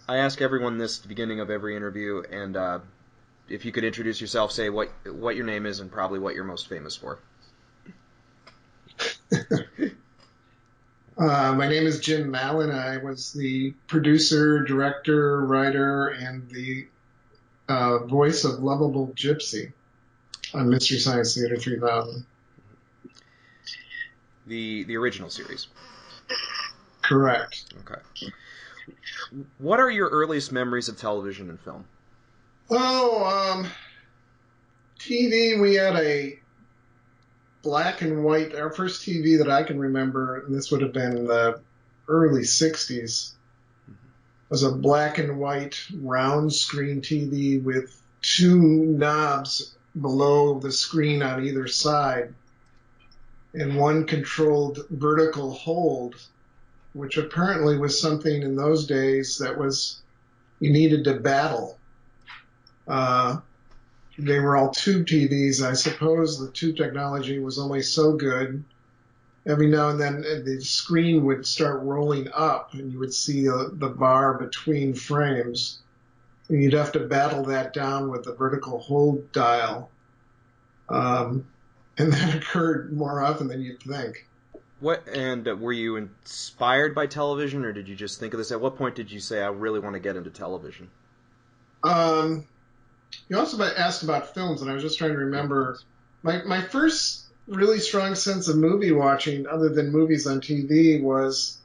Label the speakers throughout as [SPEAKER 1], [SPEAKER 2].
[SPEAKER 1] I ask everyone this at the beginning of every interview, and if you could introduce yourself, say what your name is and probably what you're most famous for.
[SPEAKER 2] My name is Jim Mallon. I was the producer, director, writer, and the voice of Lovable Gypsy on Mystery Science Theater 3000.
[SPEAKER 1] The original series.
[SPEAKER 2] Correct.
[SPEAKER 1] Okay. What are your earliest memories of television and film?
[SPEAKER 2] TV, we had a black and white, our first TV that I can remember, and this would have been the early 60s, was a black and white round screen TV with two knobs below the screen on either side, and one controlled vertical hold, which apparently was something in those days that was, you needed to battle. They were all tube TVs. I suppose the tube technology was only so good. Every now and then the screen would start rolling up and you would see the bar between frames. And you'd have to battle that down with the vertical hold dial. And that occurred more often than you'd think.
[SPEAKER 1] Were you inspired by television, or did you just think of this? At what point did you say, I really want to get into television?
[SPEAKER 2] You also asked about films, and I was just trying to remember. My first really strong sense of movie watching, other than movies on TV, was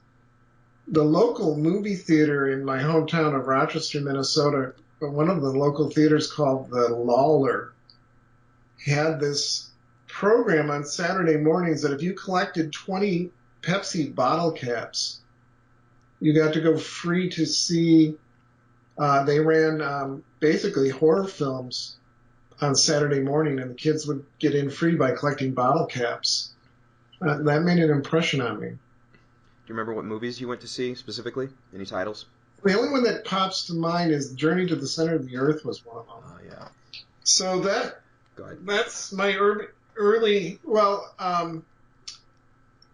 [SPEAKER 2] the local movie theater in my hometown of Rochester, Minnesota. One of the local theaters called the Lawler had this program on Saturday mornings that if you collected 20 Pepsi bottle caps, you got to go free to see. They ran basically horror films on Saturday morning, and the kids would get in free by collecting bottle caps. That made an impression on me.
[SPEAKER 1] Do you remember what movies you went to see specifically? Any titles?
[SPEAKER 2] The only one that pops to mind is Journey to the Center of the Earth was one of them.
[SPEAKER 1] Oh, yeah.
[SPEAKER 2] So that's my early,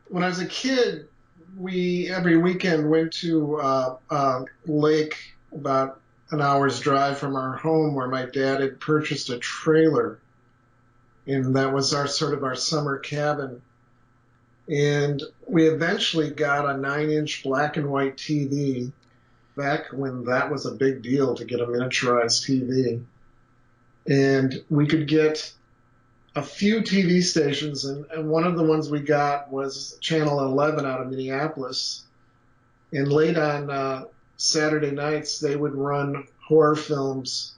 [SPEAKER 2] when I was a kid, we every weekend went to a lake about an hour's drive from our home where my dad had purchased a trailer, and that was our summer cabin. And we eventually got a 9-inch black and white TV back when that was a big deal to get a miniaturized TV. And we could get a few TV stations, and one of the ones we got was Channel 11 out of Minneapolis. And late on Saturday nights, they would run horror films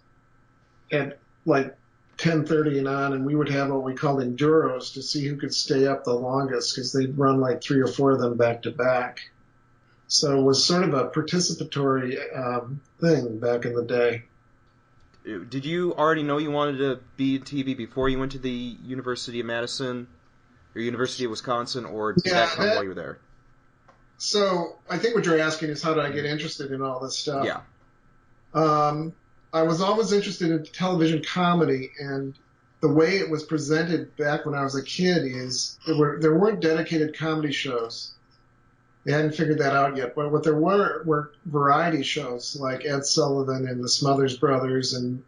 [SPEAKER 2] at like 10:30 and on, and we would have what we called enduros to see who could stay up the longest, because they'd run like 3 or 4 of them back to back. So it was sort of a participatory thing back in the day.
[SPEAKER 1] Did you already know you wanted to be in TV before you went to the University of Madison or University of Wisconsin, or did that come while you were there?
[SPEAKER 2] So I think what you're asking is how did I get interested in all this stuff?
[SPEAKER 1] Yeah.
[SPEAKER 2] I was always interested in television comedy, and the way it was presented back when I was a kid is there weren't dedicated comedy shows. They hadn't figured that out yet. But what there were variety shows like Ed Sullivan and the Smothers Brothers and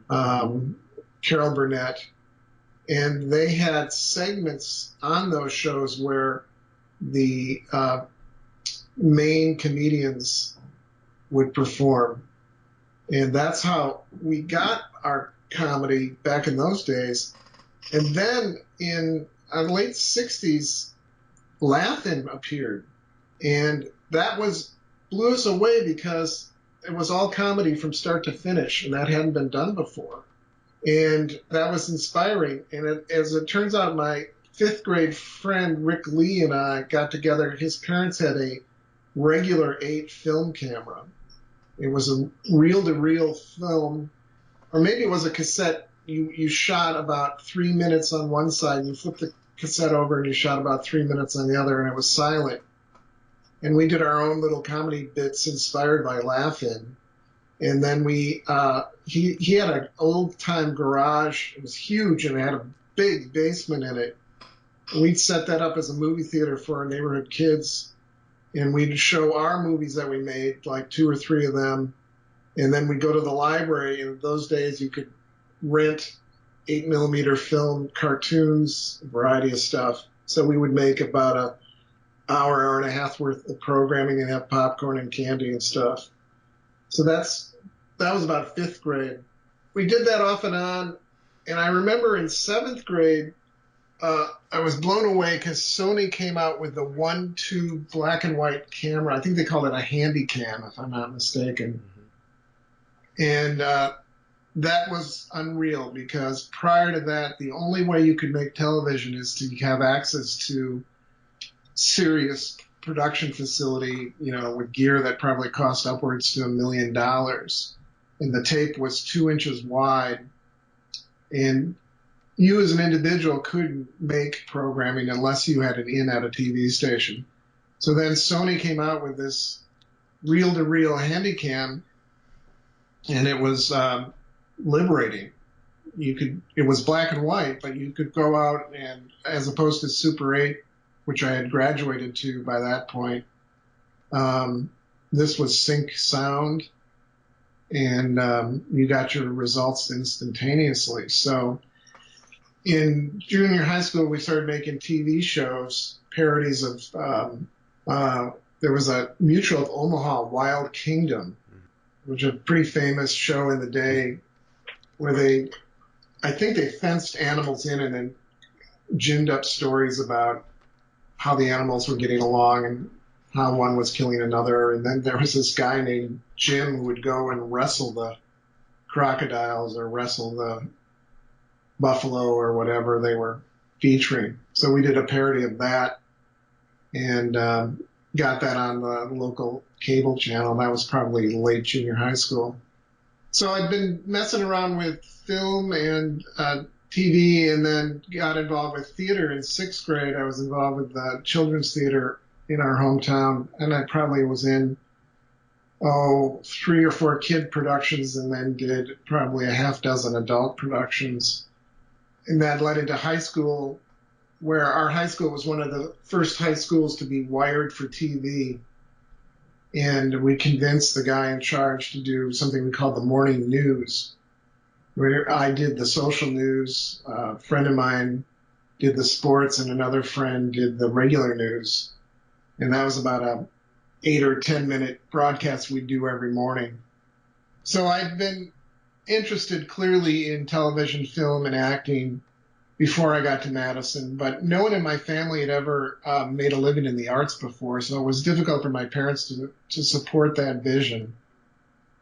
[SPEAKER 2] Carol Burnett. And they had segments on those shows where the main comedians would perform. And that's how we got our comedy back in those days. And then in the late 60s, Laugh-In appeared. And that blew us away because it was all comedy from start to finish, and that hadn't been done before. And that was inspiring. And as it turns out, my 5th grade friend Rick Lee and I got together. His parents had a regular 8 film camera. It was a reel-to-reel film, or maybe it was a cassette. You shot about 3 minutes on one side, and you flipped the cassette over, and you shot about 3 minutes on the other, and it was silent. And we did our own little comedy bits inspired by Laugh-In. And then he had an old-time garage. It was huge, and it had a big basement in it. And we'd set that up as a movie theater for our neighborhood kids. and we'd show our movies that we made, like 2 or 3 of them, and then we'd go to the library. And in those days, you could rent 8mm film cartoons, a variety of stuff. So we would make about an hour and a half worth of programming and have popcorn and candy and stuff. So that was about 5th grade. We did that off and on. And I remember in 7th grade, I was blown away because Sony came out with the 1-2 black and white camera. I think they called it a handy cam, if I'm not mistaken. And that was unreal, because prior to that, the only way you could make television is to have access to serious production facility, with gear that probably cost upwards to $1 million. And the tape was 2 inches wide. And you as an individual couldn't make programming unless you had an in at a TV station. So then Sony came out with this reel-to-reel handycam, and it was liberating. It was black and white, but you could go out and, as opposed to Super 8, which I had graduated to by that point, this was sync sound, and you got your results instantaneously. So in junior high school, we started making TV shows, parodies of, there was a Mutual of Omaha, Wild Kingdom, which was a pretty famous show in the day, where I think they fenced animals in and then ginned up stories about how the animals were getting along and how one was killing another. And then there was this guy named Jim who would go and wrestle the crocodiles or wrestle the buffalo or whatever they were featuring. So we did a parody of that and got that on the local cable channel. That was probably late junior high school. So I'd been messing around with film and TV, and then got involved with theater in 6th grade. I was involved with the children's theater in our hometown, and I probably was in 3 or 4 kid productions, and then did probably a half dozen adult productions. And that led into high school, where our high school was one of the first high schools to be wired for TV. And we convinced the guy in charge to do something we called the morning news, where I did the social news, a friend of mine did the sports, and another friend did the regular news. And that was about a 8 or 10 minute broadcast we'd do every morning. So I'd been interested clearly in television, film, and acting before I got to Madison, but no one in my family had ever made a living in the arts before, so it was difficult for my parents to support that vision.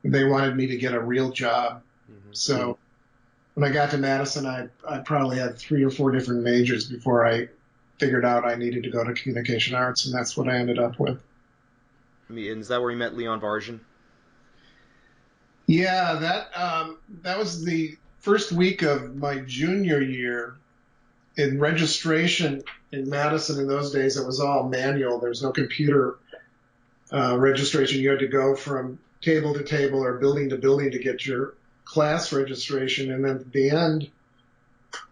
[SPEAKER 2] They wanted me to get a real job. Mm-hmm. So when I got to Madison, I probably had 3 or 4 different majors before I figured out I needed to go to communication arts, and that's what I ended up with.
[SPEAKER 1] And is that where you met Leon Varjian?
[SPEAKER 2] Yeah, that was the first week of my junior year. In registration in Madison in those days, it was all manual. There was no computer registration. You had to go from table to table or building to building to get your class registration. And then at the end,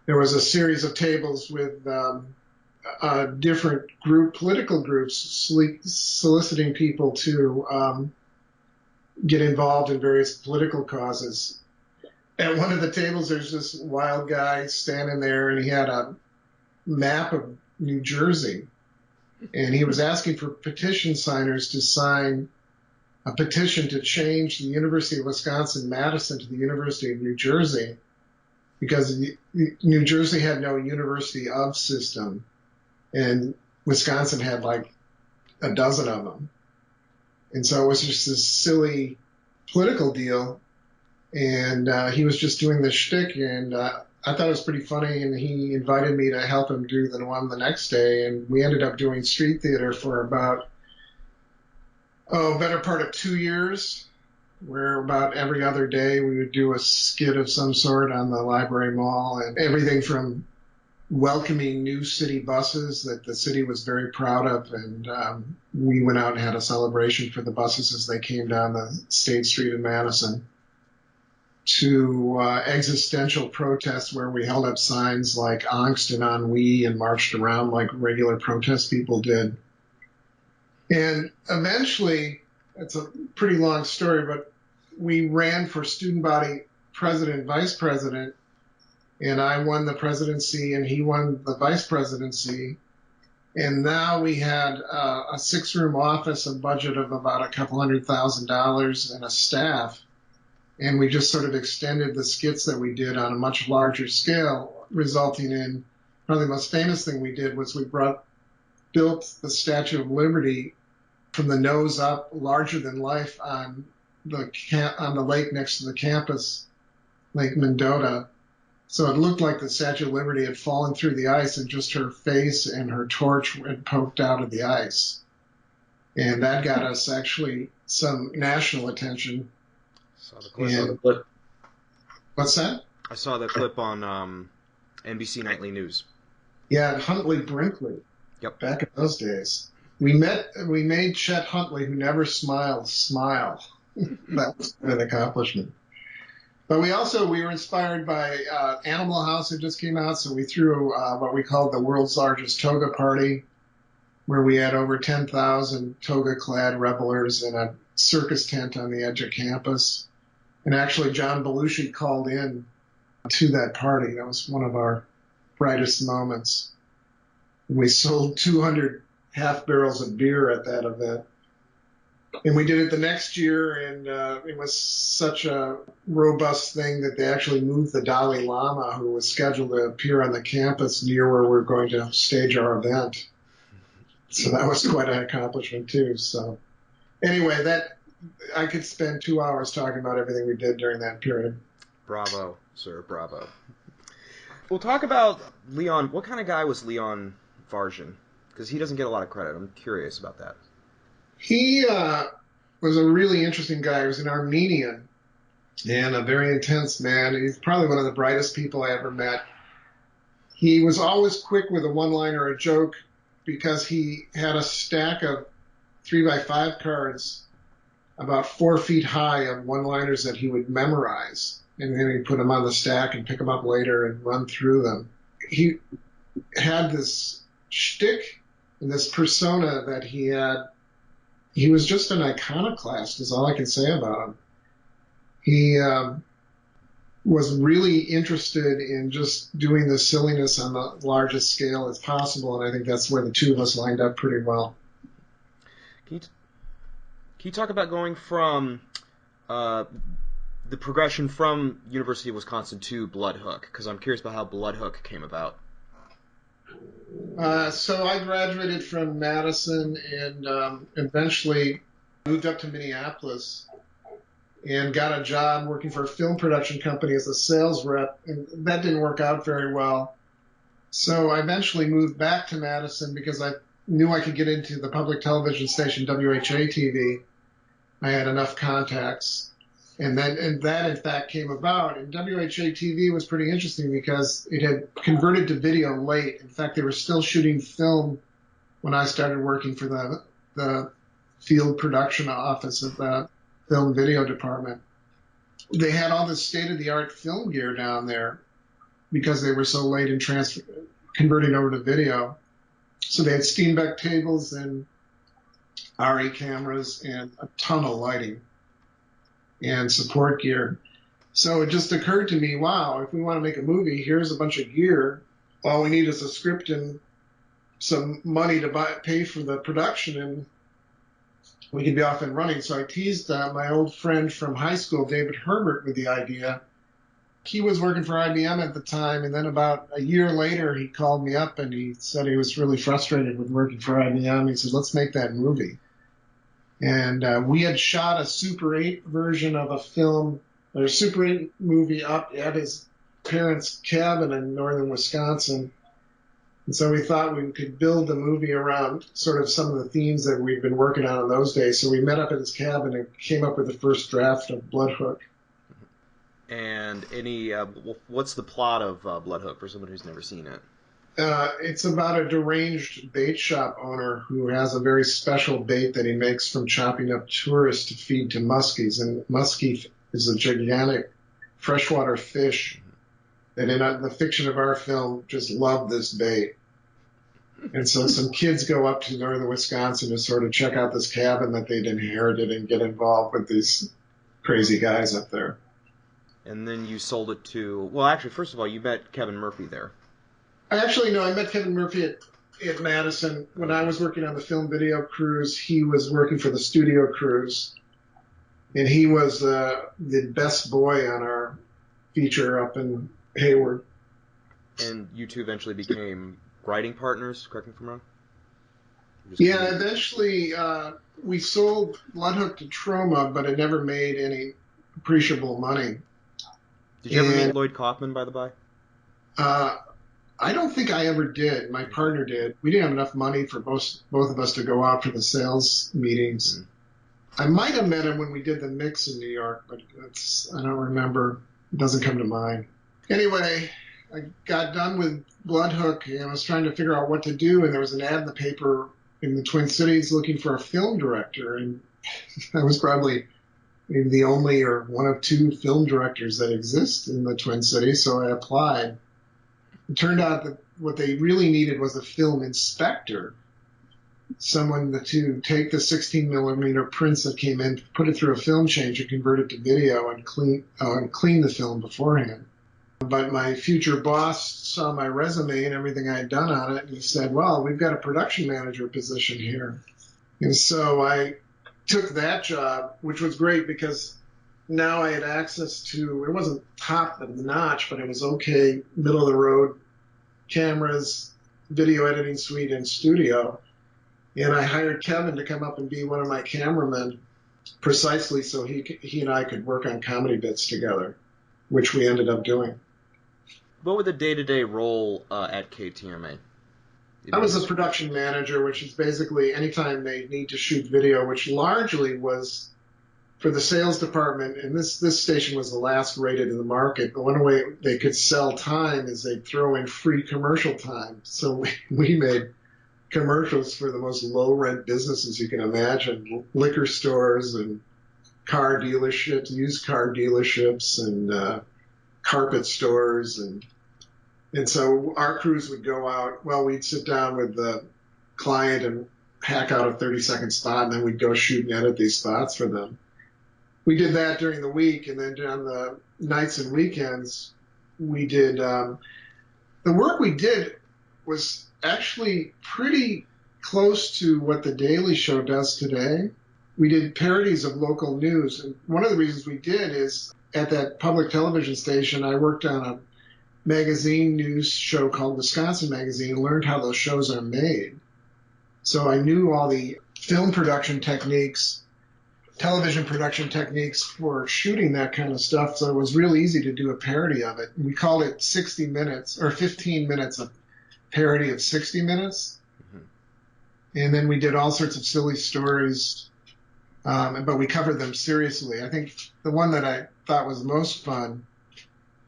[SPEAKER 2] there was a series of tables with different political groups soliciting people to get involved in various political causes. At one of the tables, there's this wild guy standing there, and he had a map of New Jersey, and he was asking for petition signers to sign a petition to change the University of Wisconsin-Madison to the University of New Jersey, because New Jersey had no University of system, and Wisconsin had like a dozen of them. And so it was just this silly political deal. And he was just doing this shtick, and I thought it was pretty funny, and he invited me to help him do the one the next day, and we ended up doing street theater for about, better part of 2 years, where about every other day we would do a skit of some sort on the library mall, and everything from welcoming new city buses that the city was very proud of, and we went out and had a celebration for the buses as they came down the State Street in Madison, to existential protests where we held up signs like angst and ennui and marched around like regular protest people did. And eventually, it's a pretty long story, but we ran for student body president, vice president, and I won the presidency and he won the vice presidency. And now we had a 6-room office, a budget of about a couple $100,000 and a staff. And we just sort of extended the skits that we did on a much larger scale, resulting in probably the most famous thing we did was we built the Statue of Liberty from the nose up, larger than life, on the lake next to the campus, Lake Mendota. So it looked like the Statue of Liberty had fallen through the ice and just her face and her torch had poked out of the ice. And that got us actually some national attention.
[SPEAKER 1] Saw the clip.
[SPEAKER 2] What's that?
[SPEAKER 1] I saw the clip on NBC Nightly News.
[SPEAKER 2] Yeah, at Huntley Brinkley.
[SPEAKER 1] Yep.
[SPEAKER 2] Back in those days. We made Chet Huntley, who never smiled, smile. That was an accomplishment. But we were inspired by Animal House that just came out, so we threw what we called the world's largest toga party, where we had over 10,000 toga-clad revelers in a circus tent on the edge of campus. And actually, John Belushi called in to that party. That was one of our brightest moments. We sold 200 half barrels of beer at that event. And we did it the next year, and it was such a robust thing that they actually moved the Dalai Lama, who was scheduled to appear on the campus near where we were going to stage our event. So that was quite an accomplishment, too. So anyway, I could spend 2 hours talking about everything we did during that period.
[SPEAKER 1] Bravo, sir, bravo. We'll talk about Leon. What kind of guy was Leon Varjian? Because he doesn't get a lot of credit. I'm curious about that.
[SPEAKER 2] He was a really interesting guy. He was an Armenian and a very intense man. He's probably one of the brightest people I ever met. He was always quick with a one-liner or a joke because he had a stack of 3x5 cards about 4 feet high of one-liners that he would memorize. And then he'd put them on the stack and pick them up later and run through them. He had this shtick and this persona that he had. He was just an iconoclast, is all I can say about him. He was really interested in just doing the silliness on the largest scale as possible, and I think that's where the two of us lined up pretty well.
[SPEAKER 1] Can you talk about going from the progression from University of Wisconsin to Bloodhook? Because I'm curious about how Bloodhook came about.
[SPEAKER 2] So I graduated from Madison and eventually moved up to Minneapolis and got a job working for a film production company as a sales rep, and that didn't work out very well. So I eventually moved back to Madison because I knew I could get into the public television station WHA-TV. I had enough contacts. And that, in fact, came about. And WHA-TV was pretty interesting because it had converted to video late. In fact, they were still shooting film when I started working for the field production office of the film video department. They had all this state-of-the-art film gear down there because they were so late in converting over to video. So they had Steenbeck tables and RE cameras and a ton of lighting and support gear. So it just occurred to me, wow, if we want to make a movie, here's a bunch of gear. All we need is a script and some money to pay for the production, and we can be off and running. So I teased my old friend from high school, David Herbert, with the idea. He was working for IBM at the time, and then about a year later, he called me up and he said he was really frustrated with working for IBM. He said, let's make that movie. And we had shot a Super 8 version of a film, or a Super 8 movie up at his parents' cabin in northern Wisconsin. And so we thought we could build the movie around sort of some of the themes that we'd been working on in those days. So we met up at his cabin and came up with the first draft of Bloodhook.
[SPEAKER 1] And what's the plot of Bloodhook for someone who's never seen it?
[SPEAKER 2] It's about a deranged bait shop owner who has a very special bait that he makes from chopping up tourists to feed to muskies. And muskie is a gigantic freshwater fish that in the fiction of our film just loved this bait. And so some kids go up to northern Wisconsin to sort of check out this cabin that they'd inherited and get involved with these crazy guys up there.
[SPEAKER 1] And then you sold it to, well, actually, first of all, you met Kevin Murphy there.
[SPEAKER 2] I met Kevin Murphy at Madison. When I was working on the film video crews, he was working for the studio crews. And he was the best boy on our feature up in Hayward.
[SPEAKER 1] And you two eventually became writing partners, correct me if I'm wrong?
[SPEAKER 2] Yeah, eventually we sold Bloodhook to Troma, but it never made any appreciable money.
[SPEAKER 1] Did you ever meet Lloyd Kaufman, by the by?
[SPEAKER 2] I don't think I ever did. My partner did. We didn't have enough money for both of us to go out for the sales meetings. I might have met him when we did the mix in New York, but I don't remember. It doesn't come to mind. Anyway, I got done with Bloodhook, and I was trying to figure out what to do, and there was an ad in the paper in the Twin Cities looking for a film director, and I was probably maybe the only or one of two film directors that exist in the Twin Cities, so I applied. It turned out that what they really needed was a film inspector, someone to take the 16 millimeter prints that came in, put it through a film changer, convert it to video, and clean the film beforehand. But my future boss saw my resume and everything I had done on it, and he said, well, we've got a production manager position here. And so I took that job, which was great because now I had access to, it wasn't top of the notch, but it was okay, middle of the road cameras, video editing suite, and studio. And I hired Kevin to come up and be one of my cameramen precisely so he and I could work on comedy bits together, which we ended up doing.
[SPEAKER 1] What was the day-to-day role at KTMA?
[SPEAKER 2] I was a production manager, which is basically anytime they need to shoot video, which largely was for the sales department. And this station was the last rated in the market. But one way they could sell time is they'd throw in free commercial time. So we made commercials for the most low-rent businesses you can imagine, liquor stores and car dealerships, used car dealerships, and carpet stores. And so our crews would go out, well, we'd sit down with the client and hack out a 30-second spot, and then we'd go shoot and edit these spots for them. We did that during the week, and then on the nights and weekends, we did the work we did was actually pretty close to what The Daily Show does today. We did parodies of local news. And one of the reasons we did is at that public television station, I worked on a magazine news show called Wisconsin Magazine and learned how those shows are made. So I knew all the film production techniques, television production techniques for shooting that kind of stuff. So it was real easy to do a parody of it. We called it 60 minutes or 15 minutes of parody of 60 minutes. Mm-hmm. And then we did all sorts of silly stories, but we covered them seriously. I think the one that I thought was most fun,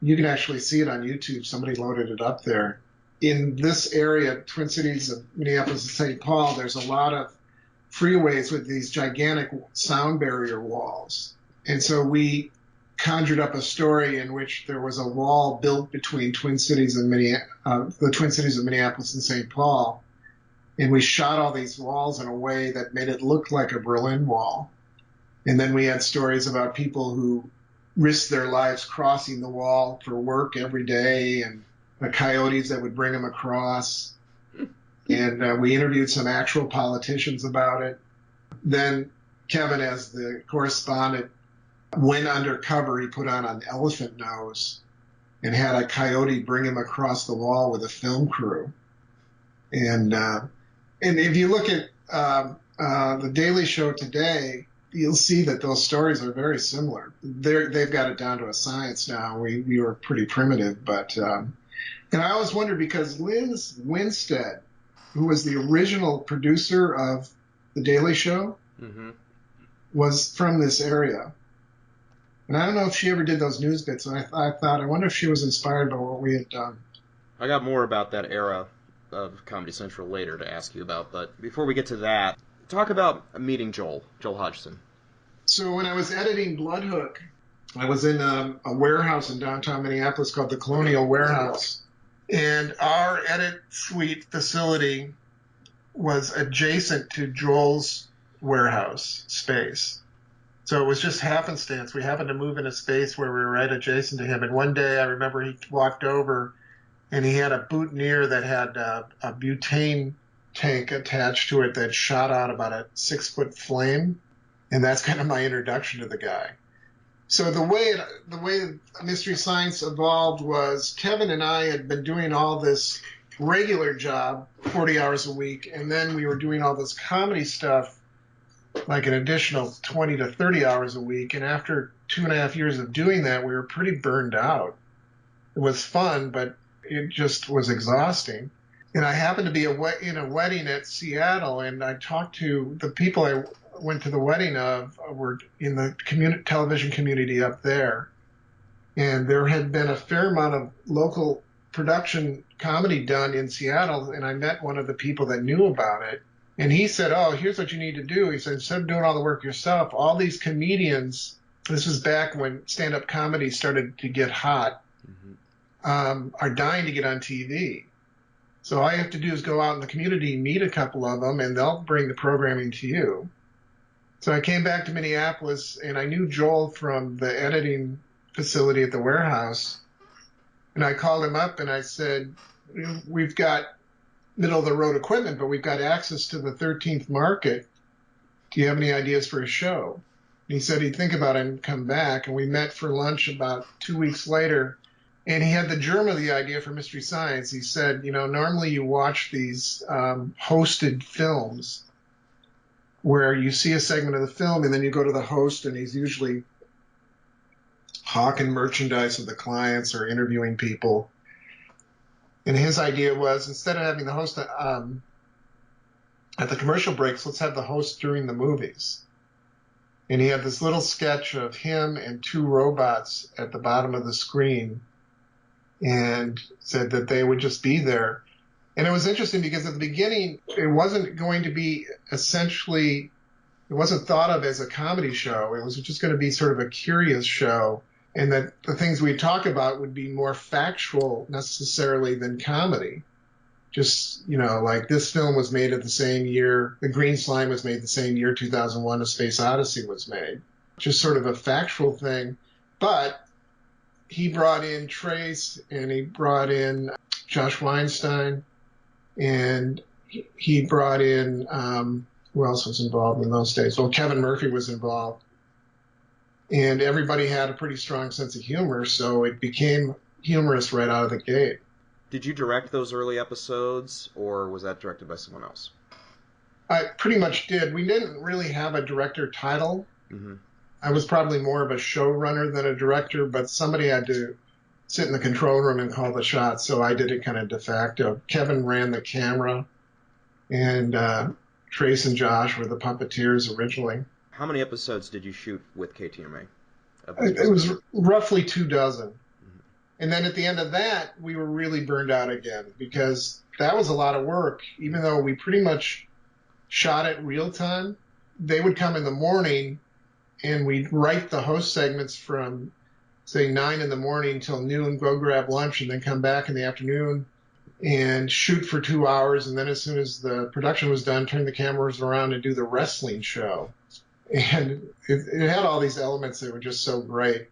[SPEAKER 2] you can actually see it on YouTube. Somebody loaded it up there. In this area, Twin Cities of Minneapolis and St. Paul, there's a lot of freeways with these gigantic sound barrier walls. And so we conjured up a story in which there was a wall built between the Twin Cities of Minneapolis and St. Paul. And we shot all these walls in a way that made it look like a Berlin Wall. And then we had stories about people who risked their lives crossing the wall for work every day, and the coyotes that would bring them across. And we interviewed some actual politicians about it. Then Kevin, as the correspondent, went undercover. He put on an elephant nose and had a coyote bring him across the wall with a film crew. And if you look at The Daily Show today, you'll see that those stories are very similar. They've got it down to a science now. We were pretty primitive, but and I always wondered because Liz Winstead, who was the original producer of The Daily Show, mm-hmm. was from this area. And I don't know if she ever did those news bits. And I thought, I wonder if she was inspired by what we had done.
[SPEAKER 1] I got more about that era of Comedy Central later to ask you about, but before we get to that, talk about meeting Joel Hodgson.
[SPEAKER 2] So when I was editing Bloodhook, I was in a warehouse in downtown Minneapolis called the Colonial Warehouse. And our edit suite facility was adjacent to Joel's warehouse space. So it was just happenstance. We happened to move in a space where we were right adjacent to him. And one day I remember he walked over and he had a boutonniere that had a butane tank attached to it that shot out about a 6-foot flame. And that's kind of my introduction to the guy. So the way Mystery Science evolved was Kevin and I had been doing all this regular job, 40 hours a week, and then we were doing all this comedy stuff, like an additional 20 to 30 hours a week. And after 2.5 years of doing that, we were pretty burned out. It was fun, but it just was exhausting. And I happened to be in a wedding at Seattle, and I talked to the people I went to the wedding of were in the television community up there. And there had been a fair amount of local production comedy done in Seattle, and I met one of the people that knew about it. And he said, oh, here's what you need to do. He said, instead of doing all the work yourself, all these comedians, this was back when stand-up comedy started to get hot, are dying to get on TV. So all you have to do is go out in the community, meet a couple of them, and they'll bring the programming to you. So I came back to Minneapolis, and I knew Joel from the editing facility at the warehouse. And I called him up, and I said, we've got middle-of-the-road equipment, but we've got access to the 13th Market. Do you have any ideas for a show? And he said he'd think about it and come back. And we met for lunch about 2 weeks later. And he had the germ of the idea for Mystery Science. He said, normally you watch these hosted films where you see a segment of the film and then you go to the host and he's usually hawking merchandise with the clients or interviewing people. And his idea was, instead of having the host at the commercial breaks, let's have the host during the movies. And he had this little sketch of him and 2 robots at the bottom of the screen, and said that they would just be there. And it was interesting because at the beginning, it wasn't going to be it wasn't thought of as a comedy show. It was just going to be sort of a curious show, and that the things we'd talk about would be more factual necessarily than comedy. Just, like this film was made at the same year, The Green Slime was made the same year 2001, A Space Odyssey was made. Just sort of a factual thing. But he brought in Trace, and he brought in Josh Weinstein, and he brought in, who else was involved in those days? Well, Kevin Murphy was involved. And everybody had a pretty strong sense of humor, so it became humorous right out of the gate.
[SPEAKER 1] Did you direct those early episodes, or was that directed by someone else?
[SPEAKER 2] I pretty much did. We didn't really have a director title.
[SPEAKER 1] Mm-hmm.
[SPEAKER 2] I was probably more of a showrunner than a director, but somebody had to sit in the control room and call the shots, so I did it kind of de facto. Kevin ran the camera, and Trace and Josh were the puppeteers originally.
[SPEAKER 1] How many episodes did you shoot with KTMA?
[SPEAKER 2] It was roughly 24. Mm-hmm. And then at the end of that, we were really burned out again, because that was a lot of work. Even though we pretty much shot it real time, they would come in the morning, and we'd write the host segments from, say, 9 in the morning till noon, go grab lunch, and then come back in the afternoon and shoot for 2 hours. And then as soon as the production was done, turn the cameras around and do the wrestling show. And it had all these elements that were just so great.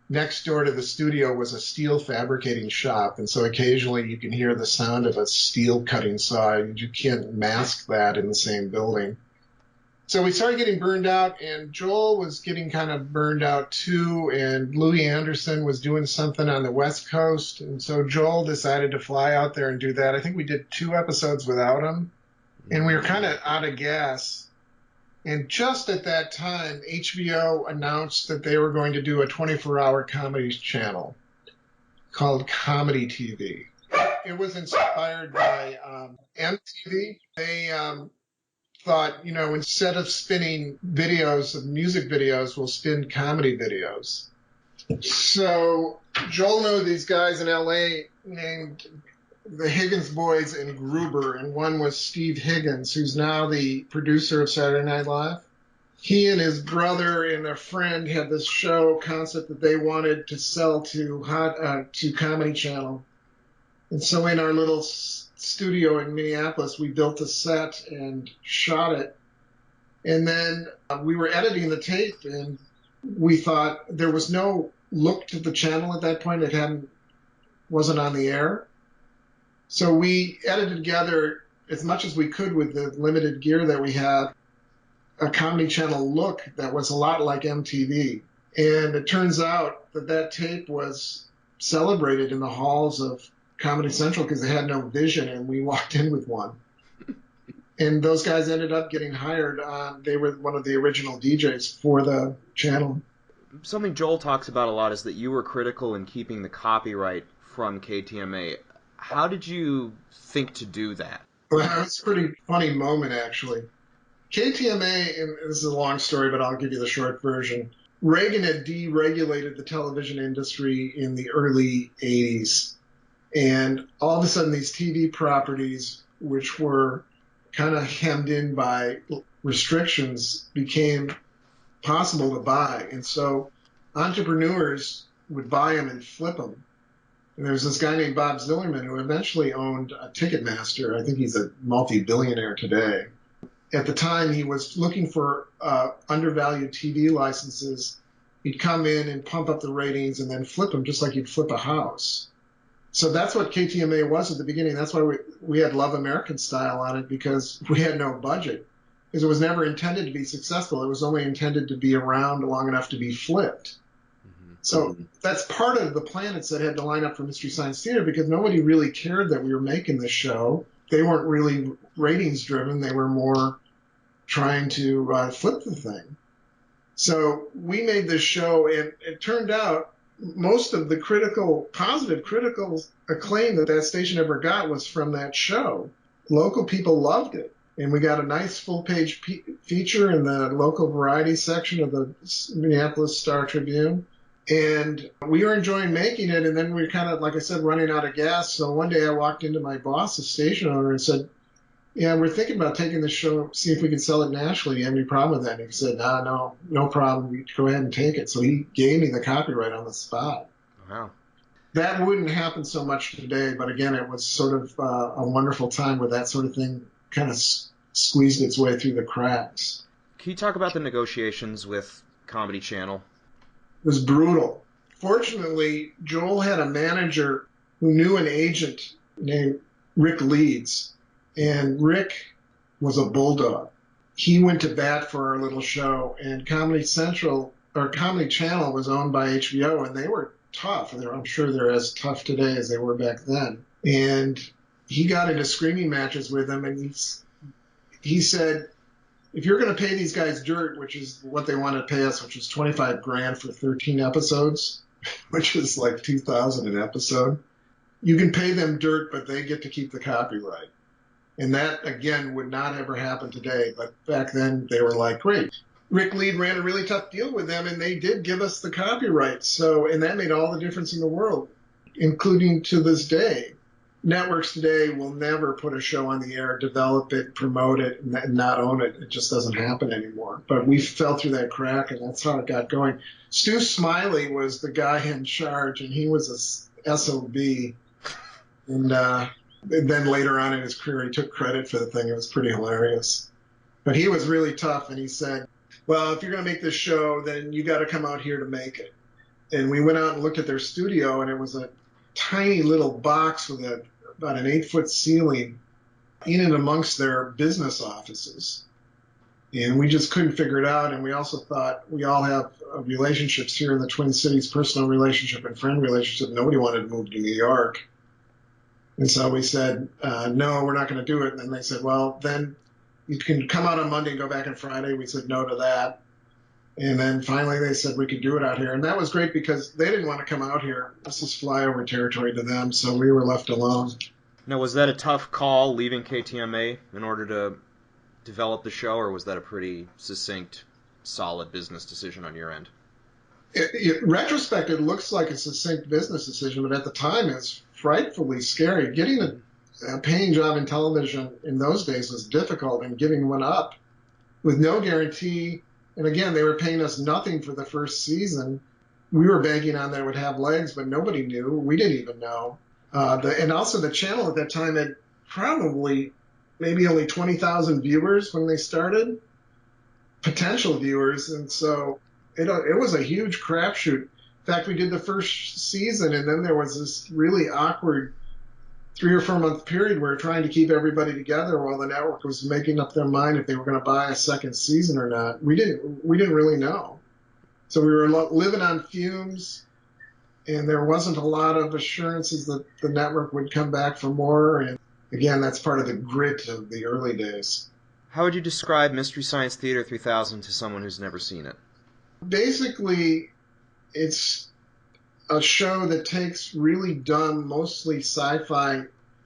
[SPEAKER 2] Next door to the studio was a steel fabricating shop, and so occasionally you can hear the sound of a steel cutting saw, and you can't mask that in the same building. So we started getting burned out, and Joel was getting kind of burned out too, and Louis Anderson was doing something on the West Coast, and so Joel decided to fly out there and do that. I think we did 2 episodes without him, and we were kind of out of gas. And just at that time, HBO announced that they were going to do a 24-hour comedy channel called Comedy TV. It was inspired by MTV. They thought, instead of spinning videos of music videos, we'll spin comedy videos. So Joel knew these guys in L.A. named the Higgins Boys and Gruber, and one was Steve Higgins, who's now the producer of Saturday Night Live. He and his brother and a friend had this show concept that they wanted to sell to Comedy Channel. And so in our little studio in Minneapolis. We built a set and shot it. And then we were editing the tape, and we thought there was no look to the channel at that point. It wasn't on the air. So we edited together as much as we could with the limited gear that we had, a Comedy Channel look that was a lot like MTV. And it turns out that that tape was celebrated in the halls of Comedy Central because they had no vision, and we walked in with one. And those guys ended up getting hired on. They were one of the original DJs for the channel.
[SPEAKER 1] Something Joel talks about a lot is that you were critical in keeping the copyright from KTMA. How did you think to do that?
[SPEAKER 2] Well, it's a pretty funny moment, actually. KTMA, and this is a long story, but I'll give you the short version. Reagan had deregulated the television industry in the early 80s. And all of a sudden, these TV properties, which were kind of hemmed in by restrictions, became possible to buy. And so entrepreneurs would buy them and flip them. And there was this guy named Bob Zillerman who eventually owned a Ticketmaster. I think he's a multi-billionaire today. At the time, he was looking for undervalued TV licenses. He'd come in and pump up the ratings and then flip them just like you'd flip a house. So that's what KTMA was at the beginning. That's why we had Love American Style on it, because we had no budget. Because it was never intended to be successful. It was only intended to be around long enough to be flipped. Mm-hmm. So that's part of the planets that had to line up for Mystery Science Theater, because nobody really cared that we were making this show. They weren't really ratings driven. They were more trying to flip the thing. So we made this show, and it turned out most of the positive critical acclaim that station ever got was from that show. Local people loved it. And we got a nice full-page feature in the local variety section of the Minneapolis Star-Tribune. And we were enjoying making it, and then we were kind of, like I said, running out of gas. So one day I walked into my boss, the station owner, and said, "Yeah, we're thinking about taking this show, see if we can sell it nationally. Do you have any problem with that?" And he said, no problem. You go ahead and take it. So he gave me the copyright on the spot.
[SPEAKER 1] Wow. That
[SPEAKER 2] wouldn't happen so much today, but again, it was sort of a wonderful time where that sort of thing kind of squeezed its way through the cracks.
[SPEAKER 1] Can you talk about the negotiations with Comedy Channel?
[SPEAKER 2] It was brutal. Fortunately, Joel had a manager who knew an agent named Rick Leeds. And Rick was a bulldog. He went to bat for our little show, and Comedy Channel was owned by HBO, and they were tough. I'm sure they're as tough today as they were back then. And he got into screaming matches with them, and he said, "If you're going to pay these guys dirt," which is what they wanted to pay us, which was $25,000 for 13 episodes, which is like $2,000 an episode, "you can pay them dirt, but they get to keep the copyright." And that, again, would not ever happen today. But back then, they were like, great. Rick Leeds ran a really tough deal with them, and they did give us the copyright. And that made all the difference in the world, including to this day. Networks today will never put a show on the air, develop it, promote it, and not own it. It just doesn't happen anymore. But we fell through that crack, and that's how it got going. Stu Smiley was the guy in charge, and he was a SOB. And then later on in his career, he took credit for the thing. It was pretty hilarious. But he was really tough, and he said, "Well, if you're going to make this show, then you got to come out here to make it." And we went out and looked at their studio, and it was a tiny little box with about an 8-foot ceiling in and amongst their business offices. And we just couldn't figure it out. And we also thought, we all have relationships here in the Twin Cities, personal relationship and friend relationship. Nobody wanted to move to New York. And so we said, no, we're not going to do it. And then they said, well, then you can come out on Monday and go back on Friday. We said no to that. And then finally they said we could do it out here. And that was great because they didn't want to come out here. This is flyover territory to them, so we were left alone.
[SPEAKER 1] Now, was that a tough call, leaving KTMA in order to develop the show, or was that a pretty succinct, solid business decision on your end?
[SPEAKER 2] In retrospect, it looks like a succinct business decision, but at the time it's frightfully scary. Getting a paying job in television in those days was difficult, and giving one up with no guarantee. And again, they were paying us nothing for the first season. We were banking on that it would have legs, but nobody knew. We didn't even know. And also the channel at that time had probably maybe only 20,000 viewers when they started, potential viewers. And so it was a huge crapshoot. In fact, we did the first season, and then there was this really awkward 3 or 4 month period where we were trying to keep everybody together while the network was making up their mind if they were going to buy a second season or not. We didn't really know. So we were living on fumes, and there wasn't a lot of assurances that the network would come back for more. And again, that's part of the grit of the early days.
[SPEAKER 1] How would you describe Mystery Science Theater 3000 to someone who's never seen it?
[SPEAKER 2] Basically, it's a show that takes really dumb, mostly sci-fi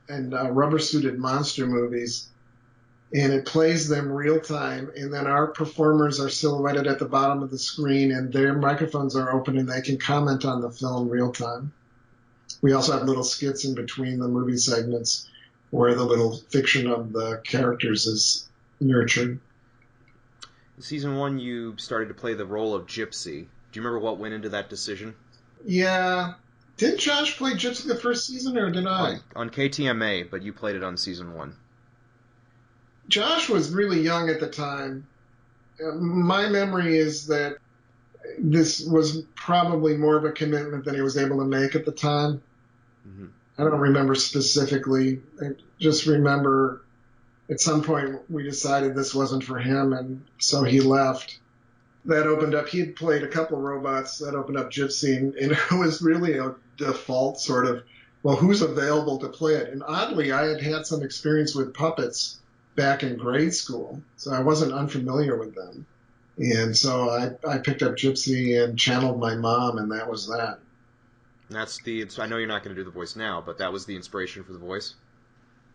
[SPEAKER 2] and rubber-suited monster movies, and it plays them real time, and then our performers are silhouetted at the bottom of the screen, and their microphones are open, and they can comment on the film real time. We also have little skits in between the movie segments where the little fiction of the characters is nurtured.
[SPEAKER 1] In season 1, you started to play the role of Gypsy. Do you remember what went into that decision?
[SPEAKER 2] Yeah. Did Josh play Gypsy the first season, or did I?
[SPEAKER 1] On KTMA, but you played it on season 1.
[SPEAKER 2] Josh was really young at the time. My memory is that this was probably more of a commitment than he was able to make at the time. Mm-hmm. I don't remember specifically. I just remember at some point we decided this wasn't for him, and so he left. That opened up, he had played a couple robots, that opened up Gypsy, and it was really a default sort of, well, who's available to play it? And oddly, I had had some experience with puppets back in grade school, so I wasn't unfamiliar with them. And so I picked up Gypsy and channeled my mom, and that was that.
[SPEAKER 1] I know you're not going to do the voice now, but that was the inspiration for the voice?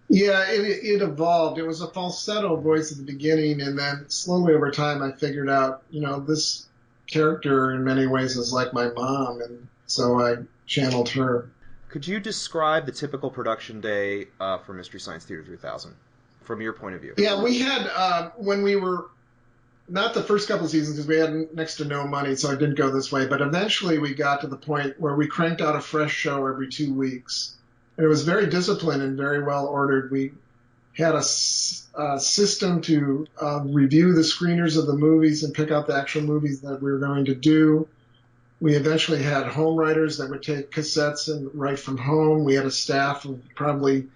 [SPEAKER 2] Yeah, it evolved. It was a falsetto voice at the beginning, and then slowly over time I figured out, this character in many ways is like my mom, and so I channeled her.
[SPEAKER 1] Could you describe the typical production day for Mystery Science Theater 3000 from your point of view?
[SPEAKER 2] Yeah, we had, when we were, not the first couple of seasons because we had next to no money, so I didn't go this way, but eventually we got to the point where we cranked out a fresh show every 2 weeks. And it was very disciplined and very well ordered. We had a system to review the screeners of the movies and pick out the actual movies that we were going to do. We eventually had home writers that would take cassettes and write from home. We had a staff of probably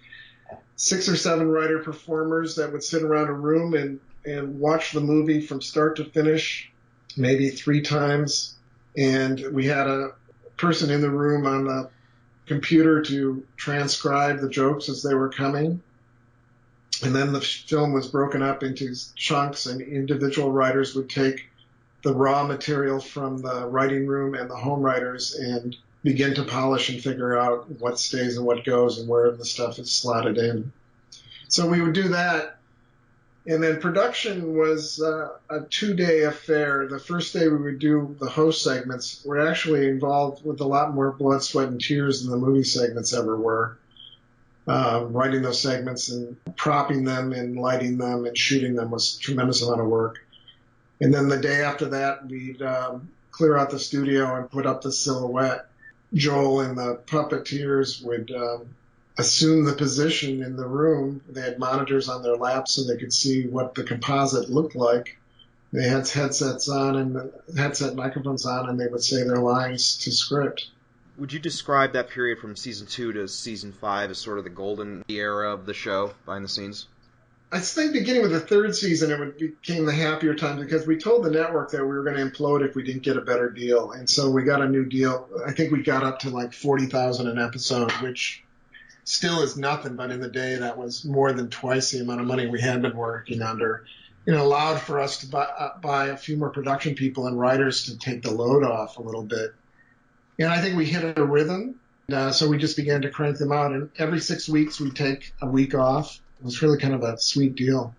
[SPEAKER 2] 6 or 7 writer performers that would sit around a room and watch the movie from start to finish, maybe 3 times. And we had a person in the room on the computer to transcribe the jokes as they were coming. And then the film was broken up into chunks, and individual writers would take the raw material from the writing room and the home writers and begin to polish and figure out what stays and what goes and where the stuff is slotted in. So we would do that. And then production was a 2-day affair. The first day we would do the host segments. We're actually involved with a lot more blood, sweat, and tears than the movie segments ever were. Writing those segments and propping them and lighting them and shooting them was a tremendous amount of work. And then the day after that, we'd clear out the studio and put up the silhouette. Joel and the puppeteers would assume the position in the room. They had monitors on their laps so they could see what the composite looked like. They had headsets on and headset microphones on, and they would say their lines to script.
[SPEAKER 1] Would you describe that period from season 2 to season 5 as sort of the golden era of the show behind the scenes?
[SPEAKER 2] I think beginning with the 3rd season, it became the happier time because we told the network that we were going to implode if we didn't get a better deal. And so we got a new deal. I think we got up to like $40,000 an episode, which still is nothing, but in the day that was more than twice the amount of money we had been working under. It allowed for us to buy a few more production people and writers to take the load off a little bit. And I think we hit a rhythm, so we just began to crank them out. And every 6 weeks we'd take a week off. It was really kind of a sweet deal.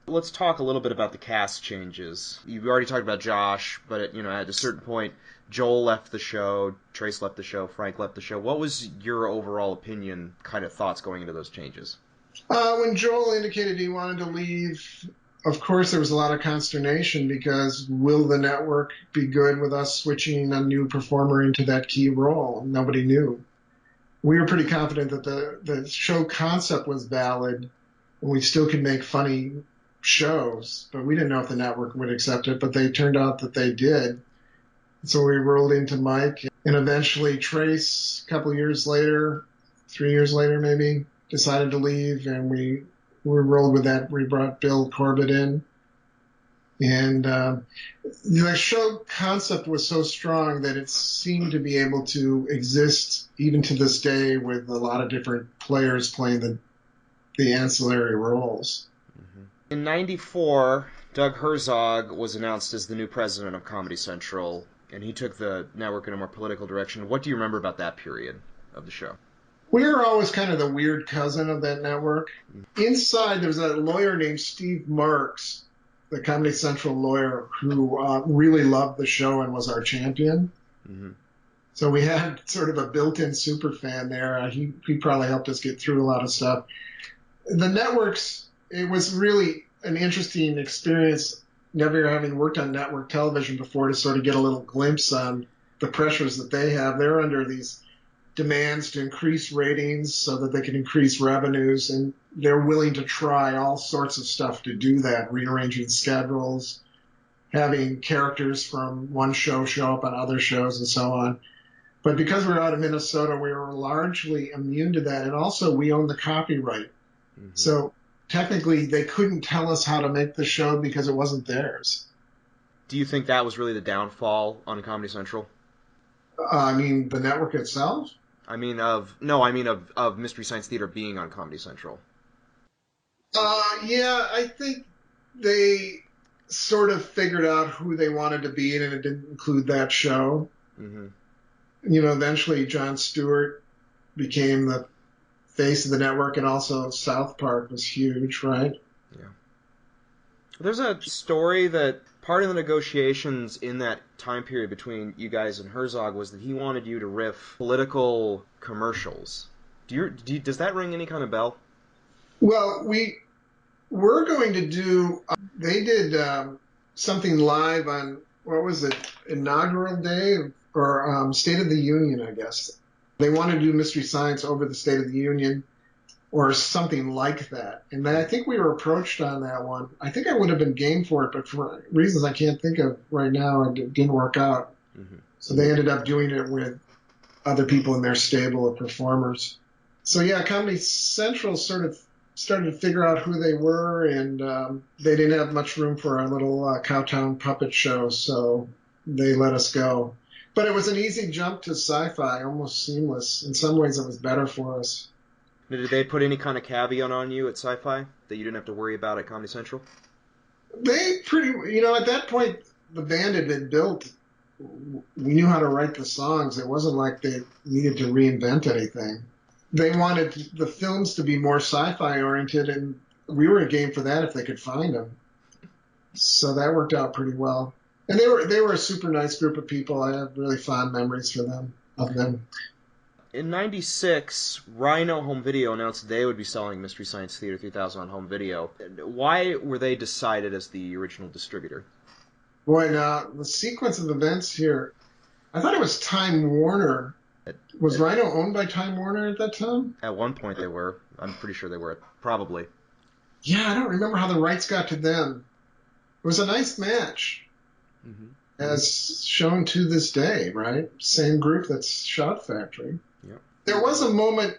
[SPEAKER 1] Let's talk a little bit about the cast changes. You've already talked about Josh, but at a certain point, Joel left the show, Trace left the show, Frank left the show. What was your overall opinion, kind of thoughts going into those changes?
[SPEAKER 2] When Joel indicated he wanted to leave, of course there was a lot of consternation because will the network be good with us switching a new performer into that key role? Nobody knew. we were pretty confident that the show concept was valid and we still could make funny shows, but we didn't know if the network would accept it, but they turned out that they did. So we rolled into Mike, and eventually Trace, a couple of years later, 3 years later maybe, decided to leave, and we rolled with that. We brought Bill Corbett in. And the show concept was so strong that it seemed to be able to exist even to this day with a lot of different players playing the ancillary roles.
[SPEAKER 1] In '94, Doug Herzog was announced as the new president of Comedy Central, and he took the network in a more political direction. What do you remember about that period of the show?
[SPEAKER 2] We were always kind of the weird cousin of that network. Inside, there was a lawyer named Steve Marks, the Comedy Central lawyer, who really loved the show and was our champion. Mm-hmm. So we had sort of a built-in super fan there. He probably helped us get through a lot of stuff. The networks, it was really an interesting experience, never having worked on network television before, to sort of get a little glimpse on the pressures that they have. They're under these demands to increase ratings so that they can increase revenues, and they're willing to try all sorts of stuff to do that, rearranging schedules, having characters from one show up on other shows, and so on. But because we're out of Minnesota, we were largely immune to that, and also we own the copyright. Mm-hmm. So technically they couldn't tell us how to make the show because it wasn't theirs.
[SPEAKER 1] Do you think that was really the downfall on Comedy Central?
[SPEAKER 2] I mean, the network itself?
[SPEAKER 1] I mean of Mystery Science Theater being on Comedy Central.
[SPEAKER 2] Yeah, I think they sort of figured out who they wanted to be, and it didn't include that show. Mm-hmm. You know, eventually Jon Stewart became the face of the network, and also South Park was huge, right?
[SPEAKER 1] Yeah. There's a story that part of the negotiations in that time period between you guys and Herzog was that he wanted you to riff political commercials. Does that ring any kind of bell?
[SPEAKER 2] Well, we were going to do, they did something live on, what was it, Inaugural Day or State of the Union, I guess. They wanted to do Mystery Science over the State of the Union or something like that. And I think we were approached on that one. I think I would have been game for it, but for reasons I can't think of right now, it didn't work out. Mm-hmm. So they ended up doing it with other people in their stable of performers. So yeah, Comedy Central sort of started to figure out who they were, and they didn't have much room for our little Cowtown puppet show, so they let us go. But it was an easy jump to sci-fi, almost seamless. In some ways, it was better for us.
[SPEAKER 1] Did they put any kind of caveat on you at Sci-Fi that you didn't have to worry about at Comedy Central?
[SPEAKER 2] They at that point, the band had been built. We knew how to write the songs. It wasn't like they needed to reinvent anything. They wanted the films to be more sci-fi oriented, and we were in game for that if they could find them. So that worked out pretty well. And they were a super nice group of people. I have really fond memories of them.
[SPEAKER 1] In '96, Rhino Home Video announced they would be selling Mystery Science Theater 3000 on home video. Why were they decided as the original distributor?
[SPEAKER 2] Boy, now, the sequence of events here, I thought it was Time Warner. Was Rhino owned by Time Warner at that time?
[SPEAKER 1] At one point they were. I'm pretty sure they were. Probably.
[SPEAKER 2] Yeah, I don't remember how the rights got to them. It was a nice match. Mm-hmm. As shown to this day, right? Same group that's Shout Factory. Yep. There was a moment,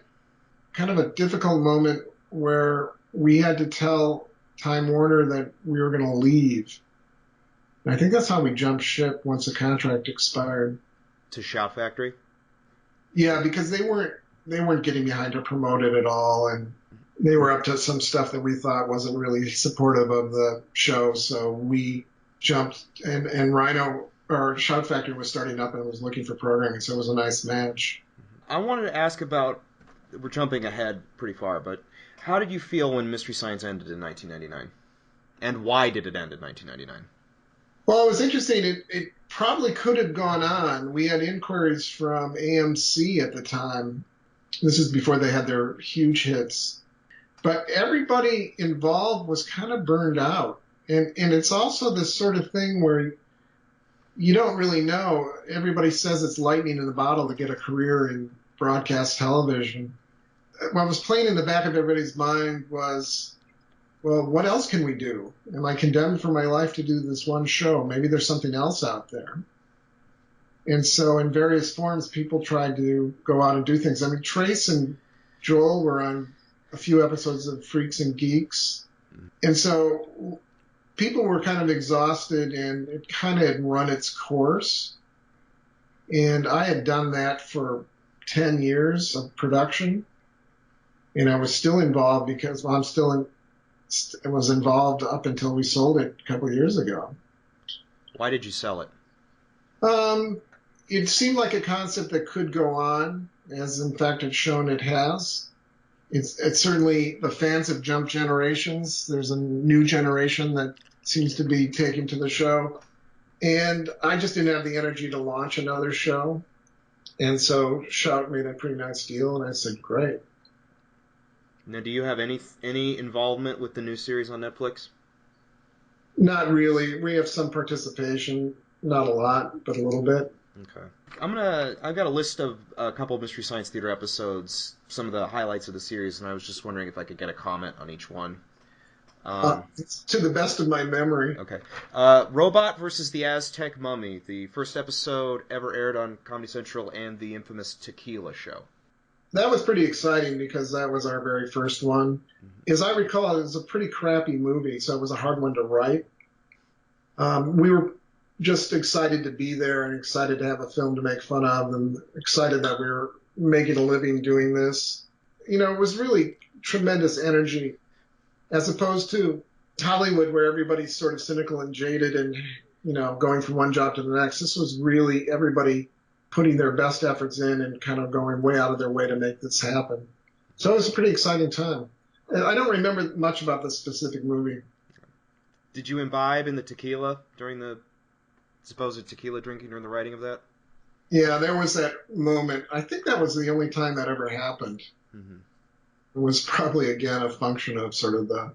[SPEAKER 2] kind of a difficult moment, where we had to tell Time Warner that we were going to leave. And I think that's how we jumped ship once the contract expired.
[SPEAKER 1] To Shout Factory?
[SPEAKER 2] Yeah, because they weren't getting behind to promote it at all, and they were up to some stuff that we thought wasn't really supportive of the show, so we jumped, and Rhino, or Shout Factory, was starting up and was looking for programming, so it was a nice match.
[SPEAKER 1] I wanted to ask about, we're jumping ahead pretty far, but how did you feel when Mystery Science ended in 1999? And why did it end in 1999?
[SPEAKER 2] Well, it was interesting. It probably could have gone on. We had inquiries from AMC at the time. This is before they had their huge hits. But everybody involved was kind of burned out. And it's also this sort of thing where you don't really know. Everybody says it's lightning in the bottle to get a career in broadcast television. What was playing in the back of everybody's mind was, well, what else can we do? Am I condemned for my life to do this one show? Maybe there's something else out there. And so in various forms, people tried to go out and do things. I mean, Trace and Joel were on a few episodes of Freaks and Geeks. And so people were kind of exhausted, and it kind of had run its course. And I had done that for 10 years of production. And I was still involved because I was involved up until we sold it a couple of years ago.
[SPEAKER 1] Why did you sell it?
[SPEAKER 2] It seemed like a concept that could go on, as in fact it's shown it has. It's certainly, the fans have jumped generations. There's a new generation that seems to be taken to the show. And I just didn't have the energy to launch another show. And so Shout made a pretty nice deal, and I said, great.
[SPEAKER 1] Now, do you have any involvement with the new series on Netflix?
[SPEAKER 2] Not really. We have some participation, not a lot, but a little bit.
[SPEAKER 1] Okay. I've got a list of a couple of Mystery Science Theater episodes, some of the highlights of the series, and I was just wondering if I could get a comment on each one.
[SPEAKER 2] To the best of my memory.
[SPEAKER 1] Okay. Robot versus the Aztec Mummy, the first episode ever aired on Comedy Central, and the infamous Tequila Show.
[SPEAKER 2] That was pretty exciting because that was our very first one. Mm-hmm. As I recall, it was a pretty crappy movie, so it was a hard one to write. We were just excited to be there and excited to have a film to make fun of and excited that we were making a living doing this. You know, it was really tremendous energy as opposed to Hollywood where everybody's sort of cynical and jaded and, you know, going from one job to the next. This was really everybody putting their best efforts in and kind of going way out of their way to make this happen. So it was a pretty exciting time. I don't remember much about this specific movie.
[SPEAKER 1] Did you imbibe in the tequila during the supposed tequila drinking during the writing of that?
[SPEAKER 2] Yeah, there was that moment. I think that was the only time that ever happened. Mm-hmm. It was probably, again, a function of sort of the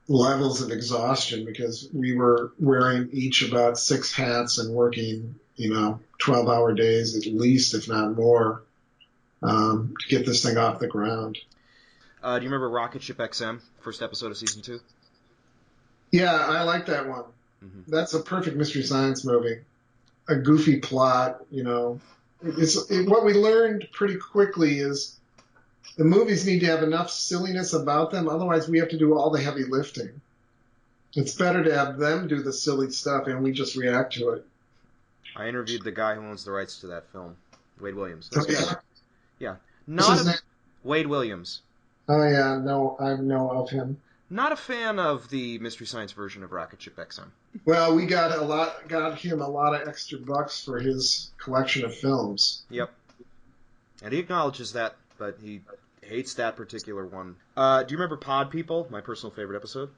[SPEAKER 2] levels of exhaustion because we were wearing each about 6 hats and working, 12-hour days at least, if not more, to get this thing off the ground.
[SPEAKER 1] Do you remember Rocketship XM, first episode of season 2?
[SPEAKER 2] Yeah, I like that one. Mm-hmm. That's a perfect Mystery Science movie. A goofy plot, what we learned pretty quickly is the movies need to have enough silliness about them, otherwise we have to do all the heavy lifting. It's better to have them do the silly stuff and we just react to it.
[SPEAKER 1] I interviewed the guy who owns the rights to that film, Wade Williams. Yeah. Wade Williams.
[SPEAKER 2] Oh, yeah, no, I know of him.
[SPEAKER 1] Not a fan of the Mystery Science version of Rocketship XM.
[SPEAKER 2] Well, we got him a lot of extra bucks for his collection of films.
[SPEAKER 1] Yep. And he acknowledges that, but he hates that particular one. Do you remember Pod People, my personal favorite episode?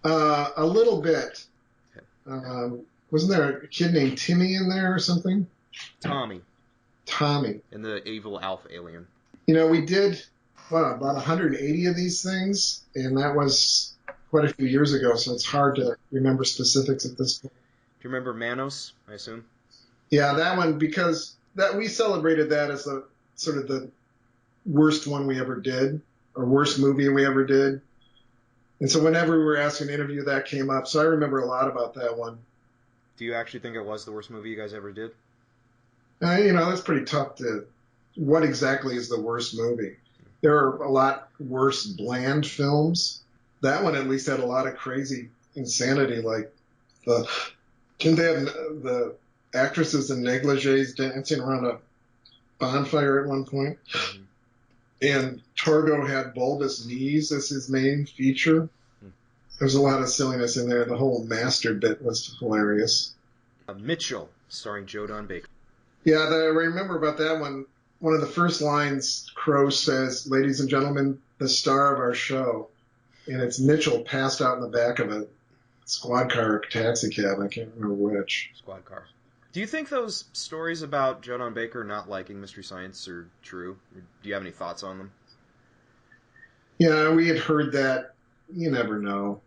[SPEAKER 2] A little bit. Okay. Wasn't there a kid named Timmy in there or something?
[SPEAKER 1] Tommy.
[SPEAKER 2] And
[SPEAKER 1] the evil Alf alien.
[SPEAKER 2] We did about 180 of these things, and that was quite a few years ago, so it's hard to remember specifics at this point.
[SPEAKER 1] Do you remember Manos, I assume?
[SPEAKER 2] Yeah, that one, because we celebrated that as the sort of the worst one we ever did, or worst movie we ever did. And so whenever we were asked to interview, that came up. So I remember a lot about that one.
[SPEAKER 1] Do you actually think it was the worst movie you guys ever did?
[SPEAKER 2] That's pretty tough to... What exactly is the worst movie? There are a lot worse bland films. That one at least had a lot of crazy insanity, like didn't they have the actresses in negligees dancing around a bonfire at one point? Mm-hmm. And Torgo had bulbous knees as his main feature. There's a lot of silliness in there. The whole master bit was hilarious.
[SPEAKER 1] Mitchell, starring Joe Don Baker.
[SPEAKER 2] Yeah, I remember about that one. One of the first lines, Crow says, "Ladies and gentlemen, the star of our show." And it's Mitchell passed out in the back of a squad car or taxi cab. I can't remember which.
[SPEAKER 1] Squad car. Do you think those stories about Joe Don Baker not liking Mystery Science are true? Do you have any thoughts on them?
[SPEAKER 2] Yeah, we had heard that. You never know.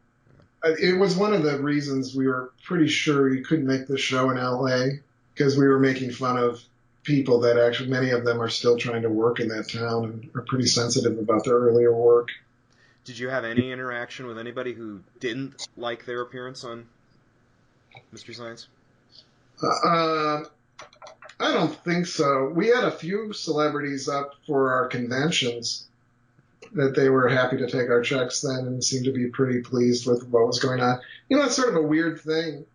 [SPEAKER 2] It was one of the reasons we were pretty sure we couldn't make the show in L.A. because we were making fun of people that actually, many of them are still trying to work in that town and are pretty sensitive about their earlier work.
[SPEAKER 1] Did you have any interaction with anybody who didn't like their appearance on Mystery Science?
[SPEAKER 2] I don't think so. We had a few celebrities up for our conventions that they were happy to take our checks then and seemed to be pretty pleased with what was going on. You know, it's sort of a weird thing.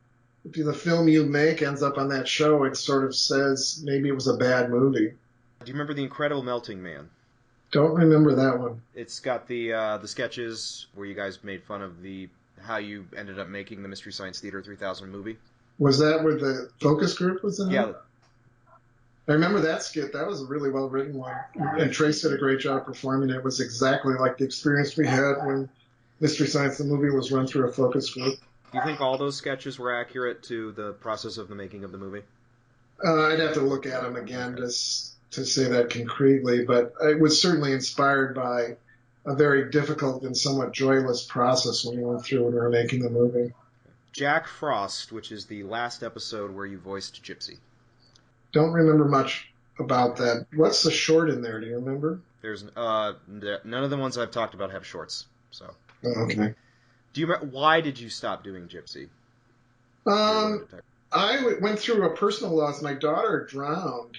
[SPEAKER 2] If the film you make ends up on that show, it sort of says maybe it was a bad movie.
[SPEAKER 1] Do you remember The Incredible Melting Man?
[SPEAKER 2] Don't remember that one.
[SPEAKER 1] It's got the sketches where you guys made fun of how you ended up making the Mystery Science Theater 3000 movie.
[SPEAKER 2] Was that where the focus group was in?
[SPEAKER 1] Yeah.
[SPEAKER 2] I remember that skit. That was a really well-written one. And Trace did a great job performing it. It was exactly like the experience we had when Mystery Science, the movie, was run through a focus group.
[SPEAKER 1] Do you think all those sketches were accurate to the process of the making of the movie?
[SPEAKER 2] I'd have to look at them again just to say that concretely, but it was certainly inspired by a very difficult and somewhat joyless process when we went through when we were making the movie.
[SPEAKER 1] Jack Frost, which is the last episode where you voiced Gypsy.
[SPEAKER 2] Don't remember much about that. What's the short in there? Do you remember?
[SPEAKER 1] There's none of the ones I've talked about have shorts. So.
[SPEAKER 2] Oh, okay.
[SPEAKER 1] Do you remember, why did you stop doing Gypsy?
[SPEAKER 2] I went through a personal loss. My daughter drowned,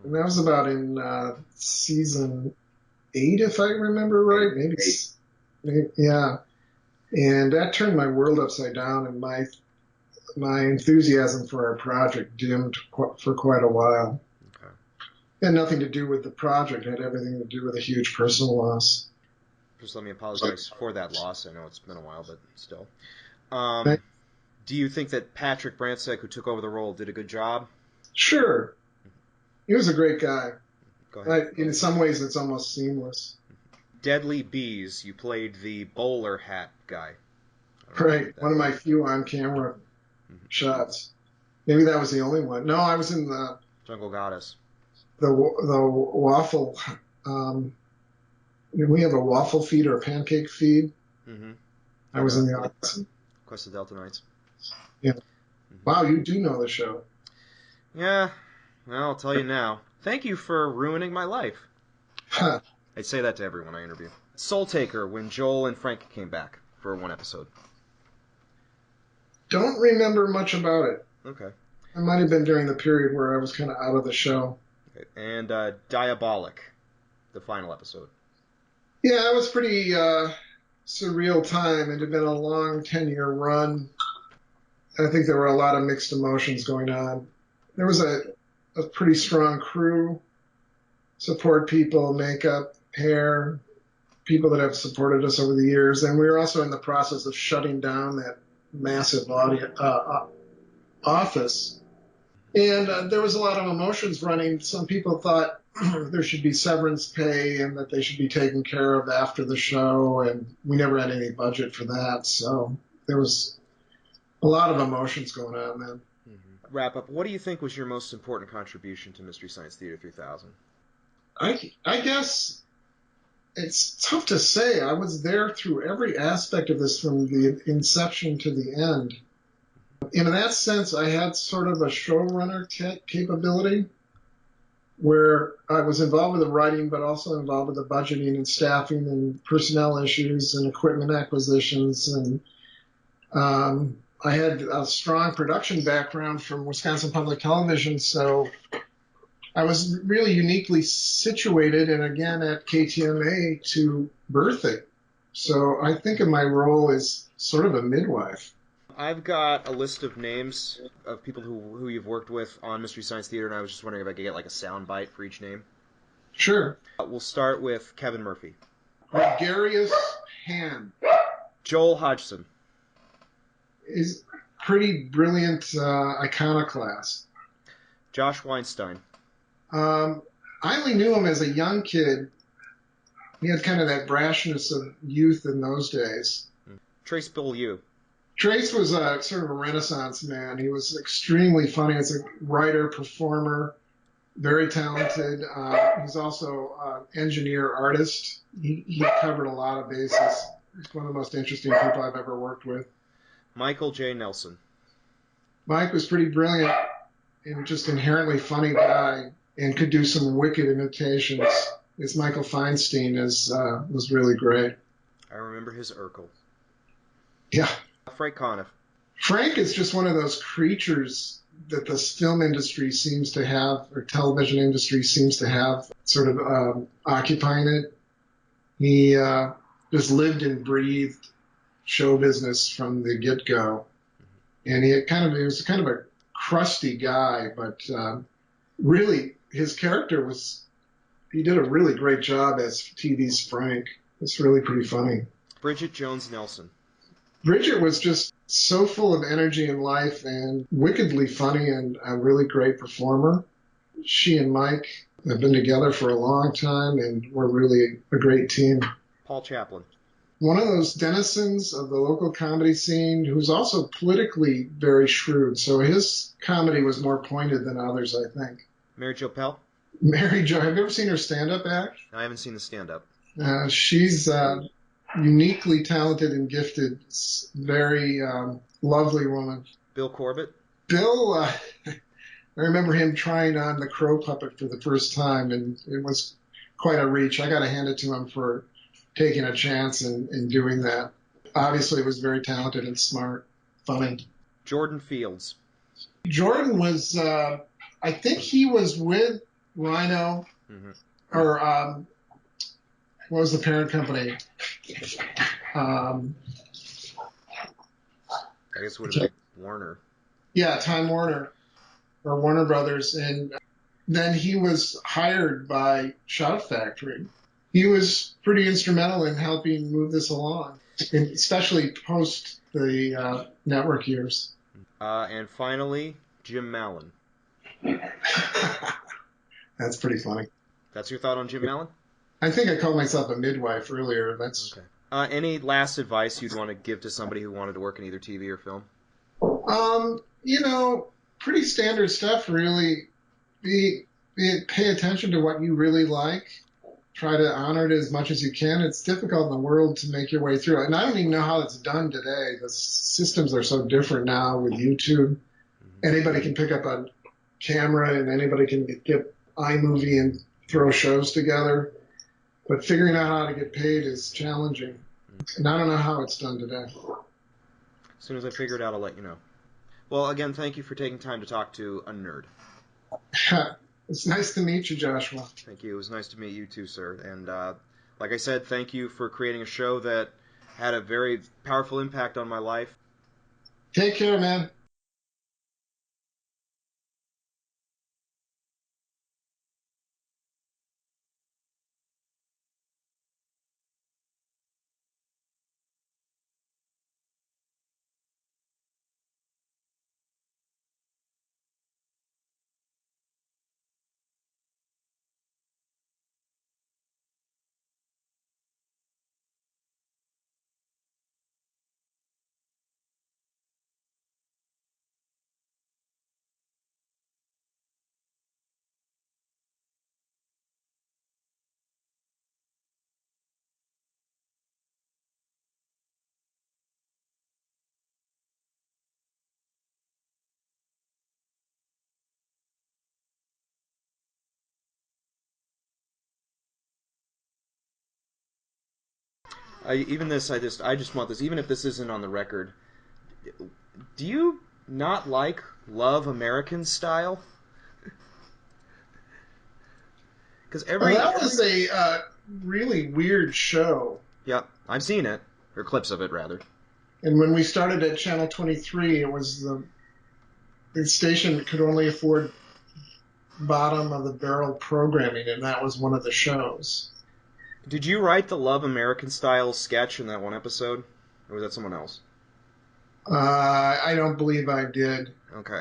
[SPEAKER 2] and that was about in season 8, if I remember right. Maybe, yeah. And that turned my world upside down, and my enthusiasm for our project dimmed for quite a while. Okay. It had nothing to do with the project. It had everything to do with a huge personal loss.
[SPEAKER 1] Just let me apologize for that loss. I know it's been a while, but still. Do you think that Patrick Brantseg, who took over the role, did a good job?
[SPEAKER 2] Sure. He was a great guy.
[SPEAKER 1] Go ahead.
[SPEAKER 2] In some ways, it's almost seamless.
[SPEAKER 1] Deadly Bees, you played the bowler hat guy.
[SPEAKER 2] Right. One of my few on-camera shots. Maybe that was the only one. No, I was in the
[SPEAKER 1] Jungle Goddess.
[SPEAKER 2] The waffle. We have a waffle feed or a pancake feed.
[SPEAKER 1] Mm-hmm.
[SPEAKER 2] I was in the audience.
[SPEAKER 1] Quest of Delta Knights.
[SPEAKER 2] Yeah. Wow, you do know the show.
[SPEAKER 1] Yeah. Well, I'll tell you now. Thank you for ruining my life.
[SPEAKER 2] Huh.
[SPEAKER 1] I'd say that to everyone I interview. Soultaker, when Joel and Frank came back for one episode.
[SPEAKER 2] Don't remember much about it.
[SPEAKER 1] Okay.
[SPEAKER 2] It might have been during the period where I was kind of out of the show.
[SPEAKER 1] Okay. And Diabolik, the final episode.
[SPEAKER 2] Yeah, it was pretty surreal time. It had been a long 10-year run. I think there were a lot of mixed emotions going on. There was a pretty strong crew, support people, makeup, hair, people that have supported us over the years. And we were also in the process of shutting down that massive office. And there was a lot of emotions running. Some people thought there should be severance pay and that they should be taken care of after the show. And we never had any budget for that. So there was a lot of emotions going on then.
[SPEAKER 1] Mm-hmm. Wrap up. What do you think was your most important contribution to Mystery Science Theater 3000?
[SPEAKER 2] I guess it's tough to say. I was there through every aspect of this from the inception to the end. In that sense, I had sort of a showrunner capability where I was involved with the writing, but also involved with the budgeting and staffing and personnel issues and equipment acquisitions. And I had a strong production background from Wisconsin Public Television, so I was really uniquely situated, and again at KTMA, to birth it. So I think of my role as sort of a midwife.
[SPEAKER 1] I've got a list of names of people who you've worked with on Mystery Science Theater, and I was just wondering if I could get like a sound bite for each name.
[SPEAKER 2] Sure.
[SPEAKER 1] We'll start with Kevin Murphy.
[SPEAKER 2] Gregarious Hand.
[SPEAKER 1] Joel Hodgson.
[SPEAKER 2] Is pretty brilliant iconoclast.
[SPEAKER 1] Josh Weinstein.
[SPEAKER 2] I only knew him as a young kid. He had kind of that brashness of youth in those days.
[SPEAKER 1] Trace Beaulieu.
[SPEAKER 2] Trace was sort of a Renaissance man. He was extremely funny as a writer, performer, very talented. He's also an engineer, artist. He covered a lot of bases. He's one of the most interesting people I've ever worked with.
[SPEAKER 1] Michael J. Nelson.
[SPEAKER 2] Mike was pretty brilliant and just inherently funny guy. and could do some wicked imitations. His Michael Feinstein was really great.
[SPEAKER 1] I remember his Urkel.
[SPEAKER 2] Yeah.
[SPEAKER 1] Frank Conniff.
[SPEAKER 2] Frank is just one of those creatures that the film industry seems to have, or television industry seems to have, sort of occupying it. He just lived and breathed show business from the get-go. And he was kind of a crusty guy, but really his character he did a really great job as TV's Frank. It's really pretty funny.
[SPEAKER 1] Bridget Jones Nelson.
[SPEAKER 2] Bridget was just so full of energy and life and wickedly funny and a really great performer. She and Mike have been together for a long time and were really a great team.
[SPEAKER 1] Paul Chaplin.
[SPEAKER 2] One of those denizens of the local comedy scene who's also politically very shrewd. So his comedy was more pointed than others, I think.
[SPEAKER 1] Mary Jo Pehl.
[SPEAKER 2] Mary Jo, have you ever seen her stand-up act?
[SPEAKER 1] I haven't seen the stand-up.
[SPEAKER 2] She's uniquely talented and gifted. Very lovely woman.
[SPEAKER 1] Bill Corbett.
[SPEAKER 2] Bill, I remember him trying on the crow puppet for the first time, and it was quite a reach. I got to hand it to him for taking a chance and doing that. Obviously, was very talented and smart, funny.
[SPEAKER 1] Jordan Fields.
[SPEAKER 2] Jordan was, I think he was with Rhino, or what was the parent company?
[SPEAKER 1] I guess it would have been Warner.
[SPEAKER 2] Yeah, Time Warner, or Warner Brothers. And then he was hired by Shout Factory. He was pretty instrumental in helping move this along, especially post the network years.
[SPEAKER 1] And finally, Jim Mallon.
[SPEAKER 2] That's pretty funny.
[SPEAKER 1] That's your thought on Jim Mallon?
[SPEAKER 2] I think I called myself a midwife earlier. That's
[SPEAKER 1] okay. Any last advice you'd want to give to somebody who wanted to work in either TV or film?
[SPEAKER 2] Pretty standard stuff, really. Pay attention to what you really like. Try to honor it as much as you can. It's difficult in the world to make your way through it. And I don't even know how it's done today. The systems are so different now with YouTube. Anybody can pick up a camera and anybody can get iMovie and throw shows together. But figuring out how to get paid is challenging. And I don't know how it's done today.
[SPEAKER 1] As soon as I figure it out, I'll let you know. Well, again, thank you for taking time to talk to a nerd.
[SPEAKER 2] It's nice to meet you, Joshua.
[SPEAKER 1] Thank you. It was nice to meet you too, sir. And like I said, thank you for creating a show that had a very powerful impact on my life.
[SPEAKER 2] Take care, man.
[SPEAKER 1] I just want this, even if this isn't on the record. Do you not like Love American Style? Because
[SPEAKER 2] that was a really weird show.
[SPEAKER 1] Yep, I've seen it, or clips of it rather.
[SPEAKER 2] And when we started at Channel 23, it was the station that could only afford bottom of the barrel programming, and that was one of the shows.
[SPEAKER 1] Did you write the Love American Style sketch in that one episode? Or was that someone else?
[SPEAKER 2] I don't believe I did.
[SPEAKER 1] Okay.